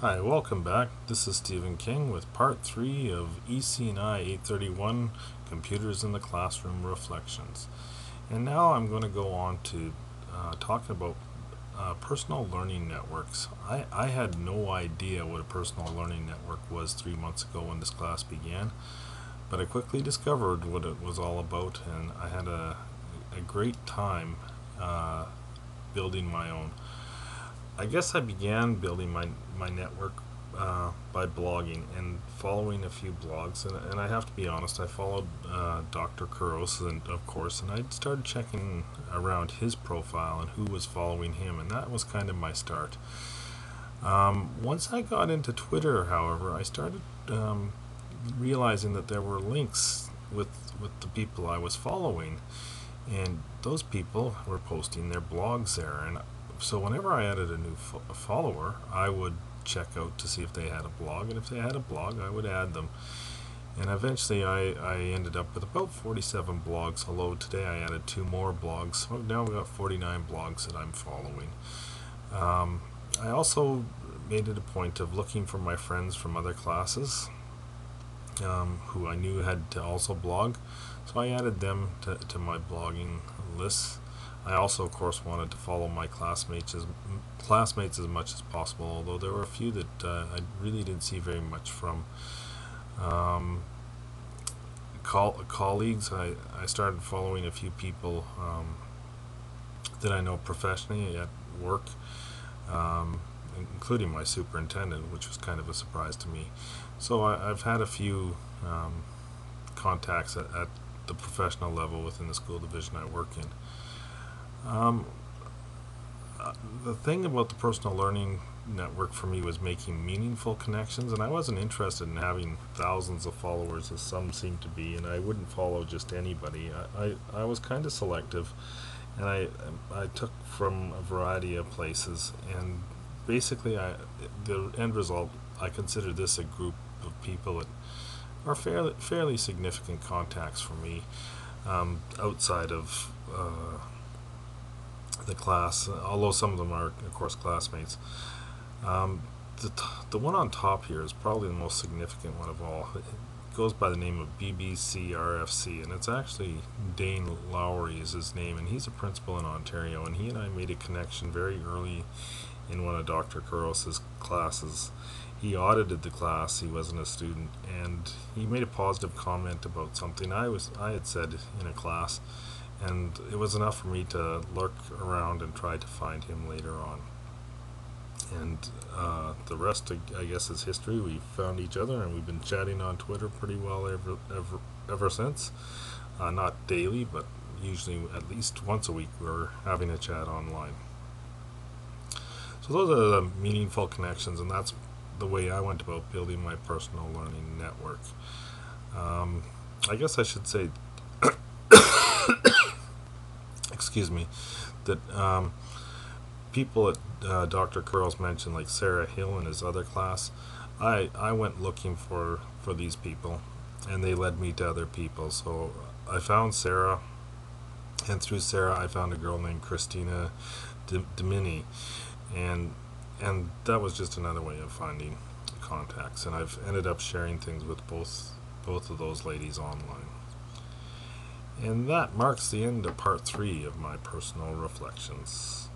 Hi, welcome back. This is Stephen King with part 3 of EC&I 831 Computers in the Classroom Reflections. And now I'm going to go on to talking about personal learning networks. I had no idea what a personal learning network was 3 months ago when this class began, but I quickly discovered what it was all about, and I had a great time building my own. I guess I began building my network by blogging and following a few blogs. And I have to be honest, I followed Dr. Kuros, and of course, and I started checking around his profile and who was following him, and that was kind of my start. Once I got into Twitter, however, I started realizing that there were links with the people I was following, and those people were posting their blogs there. And so whenever I added a new follower, I would check out to see if they had a blog, and if they had a blog, I would add them. And eventually I ended up with about 47 blogs, although today I added 2 more blogs. So now we've got 49 blogs that I'm following. I also made it a point of looking for my friends from other classes who I knew had to also blog, so I added them to my blogging list. I also, of course, wanted to follow my classmates as much as possible, although there were a few that I really didn't see very much from. Colleagues, I started following a few people that I know professionally at work, including my superintendent, which was kind of a surprise to me. So I've had a few contacts at the professional level within the school division I work in. The thing about the personal learning network for me was making meaningful connections, and I wasn't interested in having thousands of followers as some seem to be, and I wouldn't follow just anybody. I was kind of selective, and I took from a variety of places, and basically the end result, I consider this a group of people that are fairly significant contacts for me outside of the class, although some of them are, of course, classmates. The one on top here is probably the most significant one of all. It goes by the name of BBCRFC, and it's actually Dane Lowry is his name, and he's a principal in Ontario, and he and I made a connection very early in one of Dr. Kuros' classes. He audited the class, he wasn't a student, and he made a positive comment about something I had said in a class, and it was enough for me to lurk around and try to find him later on. And the rest, I guess, is history. We found each other, and we've been chatting on Twitter pretty well ever since. Not daily, but usually at least once a week we're having a chat online. So those are the meaningful connections, and that's the way I went about building my personal learning network. I guess I should say excuse me, that people at Dr. Kuros mentioned, like Sarah Hill in his other class. I went looking for these people, and they led me to other people. So I found Sarah, and through Sarah I found a girl named Christina Domini, and that was just another way of finding contacts. And I've ended up sharing things with both of those ladies online. And that marks the end of part 3 of my personal reflections.